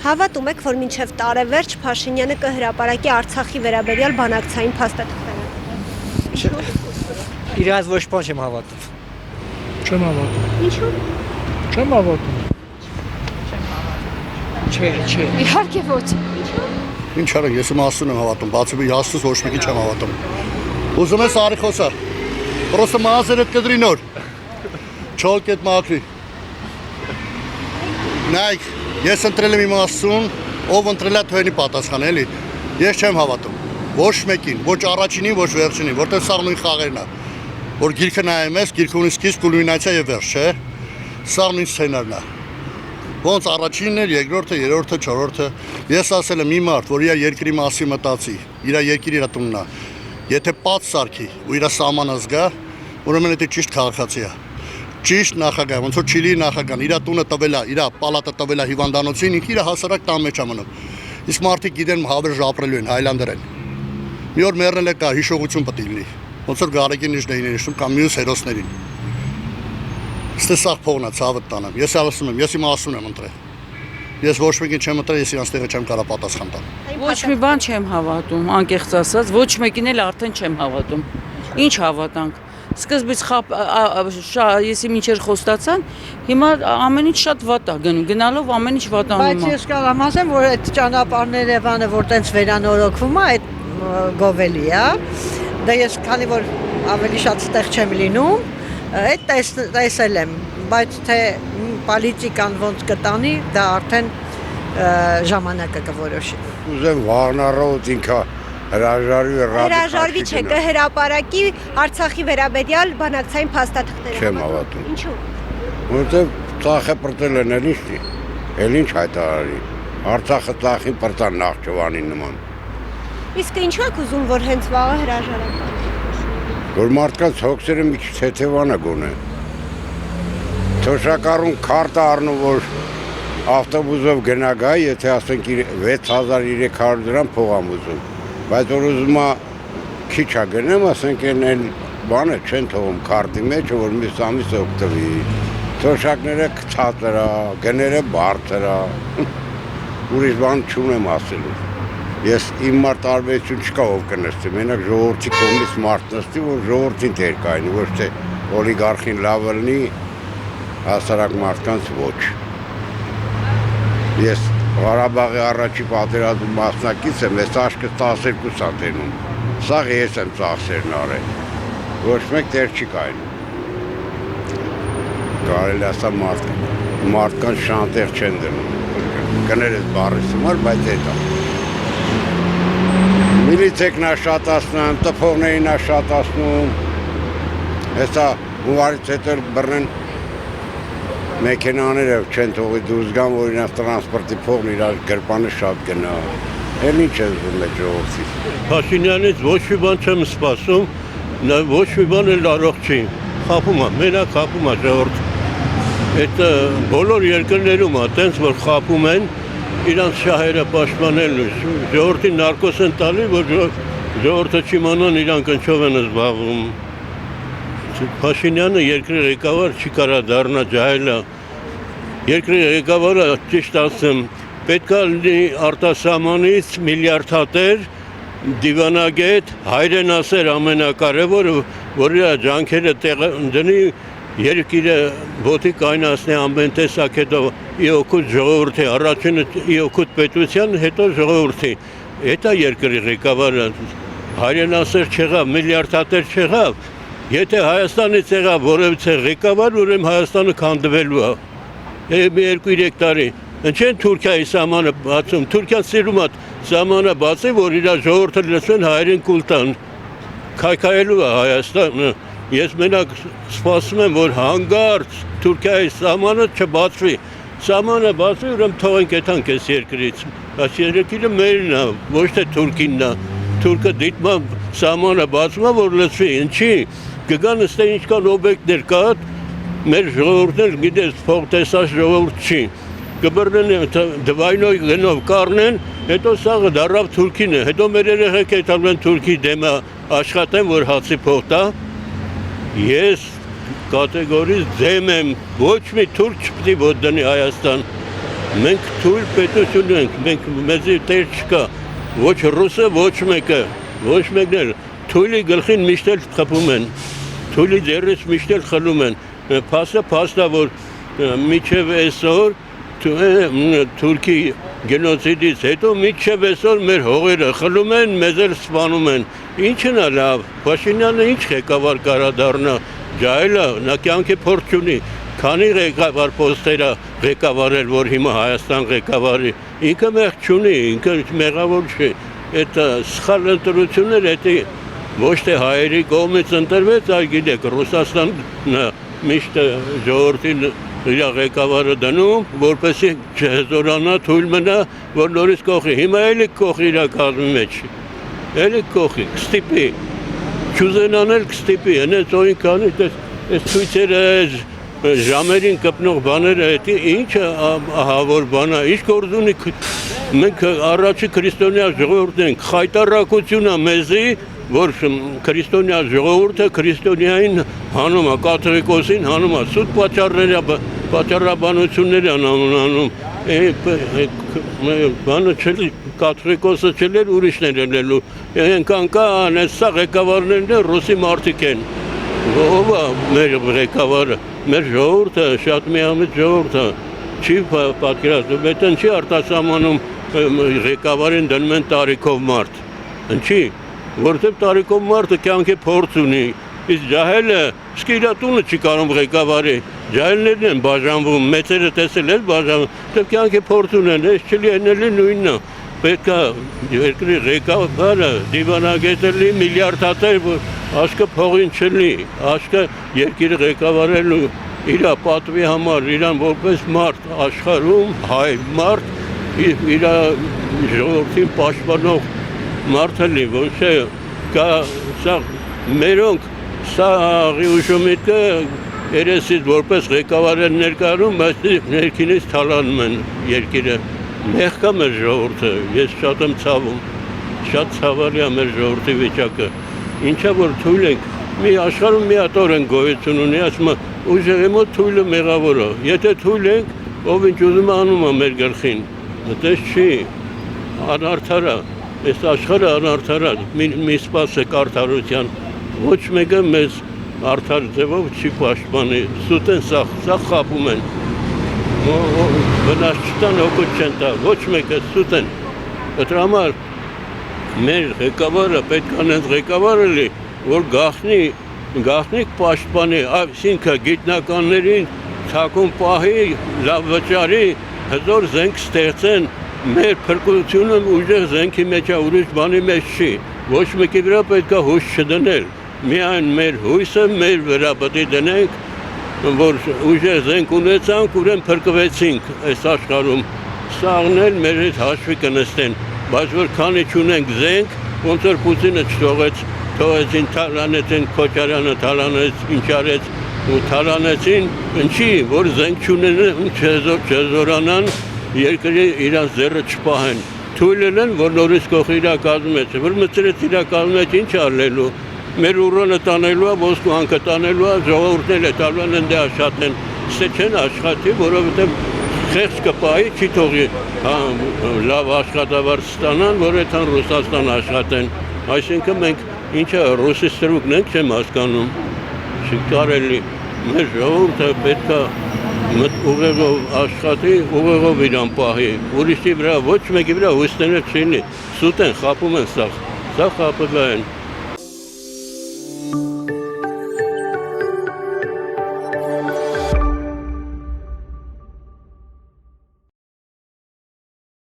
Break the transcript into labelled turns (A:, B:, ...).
A: Հավատում եք, որ մինչև տարեվերջ Փաշինյանը կհրապարակի Արցախի վերաբերյալ բանակցային փաստաթղթերը։
B: Իրաց ոչ բան չեմ հավատում։
C: Չեմ հավատում։
A: Ինչու՞։
C: Չեմ հավատում։
B: Չէ։
A: Իհարկե ոչ։
D: Ինչ արեք, ես իմ Աստծուն եմ հավատում, բացի Աստծուց ոչ մեկի չեմ հավատում։ Ուզում ես արի խոսա։ Պրոստը մազերը կդրի նոր։ Չոլք էդ մաքրի։ Նայք, ես ընտրել եմ իմ Աստծուն, ով ընտրել է թողնի պատասխան, էլի։ Ես չեմ հավատում։ Ոչ մեկին, ոչ առաջինին, ոչ վերջինին, որտեղ սա նույն խաղերն է։ Որ գիրքը նայում ես, գիրքը ունի սկիզբ, կուլմինացիա եւ վերջ, չէ։ Սա նույն սցենարն է։ Ոնց առաջինն էր, երկրորդը, երրորդը, չորրորդը։ Ես ասել եմ մի մարդ, որ իր երկրի մասի մտածի, իր երկիրը իր տունն է։ Եթե պած սարքի ու իր սահմանը զգա, ուրեմն դա ճիշտ քաղաքացի է։ Ճիշտ նախագահ, ոնց որ Չիլիի նախագահան, իր տունը տվել է, իր պալատը տվել է հիվանդանոցին, ինքը իր հասարակ տան մեջ է մնում։ Իսկ մարդիկ գիտեն հավերժ ապրելու են, հայլանդեր են։ Մի օր մեռնել է կա, հիշողություն պետք է լինի։ Ոնց որ Գարեգին Նիժդեյին հիշում կամ մյուս հերոսներին։ Ստեսախ փողնա ցավը տանեմ։ Ես ասում եմ, ես իմ Աստծուն եմ ընտրել։ Ես ոչ մեկին չեմ ընտրել, ես իրանց տեղը չեմ կարող պատասխան տալ։
E: Ոչ մի բան չեմ հավատում, անկեղծ ասած, ոչ մեկին էլ արդեն չեմ հավատում։ Ինչ հավատանք։ Սկզբից եսի մինչեր խոստացան, հիմա ամեն ինչ շատ վատ է գնում, գնալով ամեն ինչ վատանում է։
F: Բայց ես կարամ ասեմ, որ այդ ճանապարհները Երևանը, որ տենց վերանորոգվում է, այդ գովելի է։ Դա ես քանի որ ավելի շատ ստեղ չեմ լինում, այդ տեսել եմ, բայց թե պոլիտիկան ոնց կտանի, դա արդեն ժամանակը կորոշի։
G: Ուզեմ վաղնառոտ ինքը
A: հրաժարվի չէ, կհրապարակի Արցախի վերաբերյալ բանակցային փաստաթղթերը։
G: Չեմ հավատում։
A: Ինչու՞։
G: Որտեւ Ծախը պրտել են էլ ինչի։ Էլ ինչ հայտարարի։ Արցախը Ծախին պրտան Նախճեվանի նման։
A: Իսկ ինչու եք ուզում, որ հենց վաղը հրաժարվի։
G: Որ մարդկանց հոգսերը մի քիչ թեթևանա գոնե։ Թոշակառուն քարտը առնում, որ ավտոբուսով գնա գա, եթե ասենք 6300 դրամ փող եմ ուզում։ Բայց որ ուզում է քիչ է գնեմ, ասենք այն բանը չեն թողում քարտի մեջ, որ մյուս ամիս օգտվի։ Թոշակները քչածր է, գները բարձր է։ Ուրիշ բան չունեմ ասելու։ Ես իմ մարդ տարբերություն չկա ով կնստի, մենակ ժողովրդի կողմից մարդ նստի, որ ժողովրդին տեր կայնի, ոչ թե օլիգարխին լավ լինի, հասարակ մարդկանց ոչ։ Ես Ղարաբաղի առաջի պատերազմի մասնակից եմ, ես աշկը 12 ատենում, սաղ ես եմ ծախսերն արել, ոչ մեկ տեր չի կայնում։ Կարելի ասա մարդկանց շանտեղ չեն դնում, կներես բարիս համար, բայց էտ է։ Միլիցեքն է շատացնում, տփողներին է շատացնում, հեսա հուվարից հետո բռնեն մեքենաները չեն թողի դուրս գան, որ իրենց տրանսպորտի փողն իրար գրպանը շատ գնա, էլ ինչ է զում է ժողովրդից։
H: Փաշինյանից ոչ մի բան չեմ սպասում, ոչ մի բան էլ առող չի, խաբում է, մենակ խաբում է ժողովուրդ։ Այդ բոլոր երկրներում է, տենց որ խաբում են, իրանց շահերը պաշտպանել, ժողովրդին նարկոս են տալի, որ ժողովուրդը չիմանան իրանք ինչով են զբաղվում։ Փաշինյանը երկրի ղեկավար չի կարա դառնա ջահելը։ Երկրի ղեկավարը ճիշտ ասեմ, պետք է լինի արտասահմանից միլիարդատեր, դիվանագետ, հայրենասեր ամենակարևորը, որ իր ջանքերը դնի երկիրը ոտի կայնացնի ամեն տեսակ, հետո իօգուտ ժողովրդի, առաջինը իօգուտ պետության, հետո ժողովրդի։ Դա երկրի ղեկավարը հայրենասեր չեղավ, միլիարդատեր չեղավ։ Եթե Հայաստանից եղավ որևիցե ղեկավար, ուրեմն Հայաստանը քանդվելու է։ Մի 2-3 տարի։ Ինչ են Թուրքիայի սահմանը բացում, Թուրքիան սիրում է սահմանը բացի, որ իր ժողովուրդը լսեն հայերին կուլ տան։ Քայքայելու է Հայաստանը։ Ես մենակ սպասում եմ, որ հանգարց Թուրքիայի սահմանը չբացվի։ Սահմանը բացվի, ուրեմն թողենք եթանք այս երկրից։ Այս երկիրը մերն է, ոչ թե Թուրքինն է։ Թուրքը դիտում է սահմանը բացում է, որ լսվի, ինչի։ Կգան ստե ինչքան օբյեկտներ կա, մեր ժողովուրդն գիտես փող տեսած ժողովուրդ չի։ Կբռնեն դվայնոյ գնով կառնեն, հետո սաղը դառավ Թուրքին է, հետո մեր երեխեք հետալվեն Թուրքի դեմը աշխատեն, որ հացի փող տա։ Ես կատեգորից դեմ եմ, ոչ մի թուրք չպետք է ոտ դնի Հայաստան։ Մենք թույլ պետություն ենք, մենք մեզի տեր չկա, ոչ ռուսը, ոչ մեկը, ոչ մեկն էլ թույլի գլխին միշտ էլ խփում են, թույլի ձեռից միշտ էլ խլում են, փաստա որ միջև այսօր Թուրքի գենոցիդից հետո միջև այսօր մեր հողերը խլում են, մեզ էլ սպանում են, ինչն է լավ, Փաշինյանը ինչ ղեկավար կարա դառնա, ջահելը, նա կյանքի փորձ ունի, քանի ղեկավար պոստեր է ղեկավարել, որ հիմա Հայաստան ղեկավարի, ինքը մեղք չունի, ինքը մեղավոր չէ, այդ սխալ ընտրությունները, դա ոչ թե հայերի կողմից ընտրվեց, այլ գիտեք, Ռուսաստանը միշտ ժողովրդին իր ղեկավարը դնում, որպեսզի չհզորանա, թույլ մնա, որ նորից կողի, հիմա էլի կողի իր կազմի մեջ, էլի կողի, կստիպի, չուզենան էլ կստիպի, հենց օրինքանի, այս ցույցերը, ժամերին կպնող բաները, ինչ ահավոր բան է, ինչ գործ ունի, մենք առաջի քրիստոնյա ժողովուրդն ենք, խայտառակությունը մեզի, որ քրիստոնյա ժողովուրդը քրիստոնյային հանում է, կաթողիկոսին հանում է, սուտ պատճառաբանություններ են անում, բանը չելի, կաթողիկոսը չելեր, ուրիշներ ելելու, ենքան կա, անեցա ղեկավարներն են, ռուսի մարդիկ են, ով է մեր ղեկավարը, մեր ժողովուրդը, շատ միամիտ ժողովուրդը, չի պատկերացնում, այդն չի արտասահմանում ղեկավարին դնում են տարիքով մարդ, ինչի, որտեղ տարիքով մարդը կյանքի փորձ ունի, իսկ ջահելը իր տունը չի կարող ղեկավարի, ջահելներն են բաժանվում, մեծերը տեսել են բաժանվում, դեռ կյանքի փորձ ունեն, այս չլինելի նույնն է, պետք է երկրի ղեկավարը դիվանագետելի միլիարդատեր, որ աշկը փողին չլի, աշկը երկիրը ղեկավարելու իր պատվի համար, իրան որպես մարդ աշխարհում, հայ մարդ, իր ժողովրդին պաշտպանող մարդը լի, ոչ է, կա սա մերոնք, սա աղիուշումիտը երեսից որպես ղեկավար են ներկայանում, բայց ներքինից թալանում են երկիրը, մեղք է մեր ժողովուրդը, ես շատ եմ ցավում, շատ ցավալի է մեր ժողովրդի վիճակը, ինչա որ թույլ ենք, մի աշխարհում մի հատ օր են գոյություն ունի, ասում է ուժեղի մոտ թույլը մեղավոր է, եթե թույլ ենք, ով ինչ ուզում է անում է մեր գլխին, այդպես չի, անարդար է, այս աշխարհը անարդար է, մի սպասեք արդարության, ոչ մեկը մեզ արդար ձևով չի պաշտպանի, սուտ են սա խաբում են, վնաս չտան, օգուտ չեն տա, ոչ մեկը սուտ են, դրա համար մեր ղեկավարը պետք է անենց ղեկավարը լի, որ գաղտնիք պաշտպանի, այսինքն գիտնականներին ցակում պահի, լավ վճարի, հզոր զենք ստեղծեն, մեր փրկությունը ուժեղ զենքի մեջ է, ուրիշ բանի մեջ չի, ոչ մեկի վրա պետք է հույս չդնել, միայն մեր հույսը մեր վրա պետք է դնենք, որ ուժեղ զենք ունեցանք, ուրեմն փրկվեցինք այս աշխարհում, սաղն էլ մեր հետ հաշվի կնստեն, բայց որ քանի չունենք զենք, ոնց որ Պուտինը թողեցին, թալանեցին, Քոչարյանը թալանեց, ինչ արեց, ու թալանեցին, ինչի, որ զենք չունեն, չզորանան, երկրի իրանց ձեռը չպահեն, թույլ են, որ նորից կողի իրակազմում է, որ մծրեց իրակազմում է, ինչ արլելու, մեր ուրոնը տանելու է, ոսկու հանքը տանելու է, ժողովուրդներ է տալվան են դե աշխատեն, ստե չեն աշխատի, որովհետև խեղճ կպահի, չի թողի լավ աշխատավարձ ստանան, որ այդան Ռուսաստան աշխատեն, այսինքն մենք ինչը ռուսի ստրուկն ենք չեմ հասկանում, չի կարելի, մեր ժողովուրդը պետք է ուղեղով աշխատի, ուղեղով իրան պահի, ուրիշի վրա, ոչ մեկի վրա հույսները չինի, սուտ են, խապում են սա խապում են,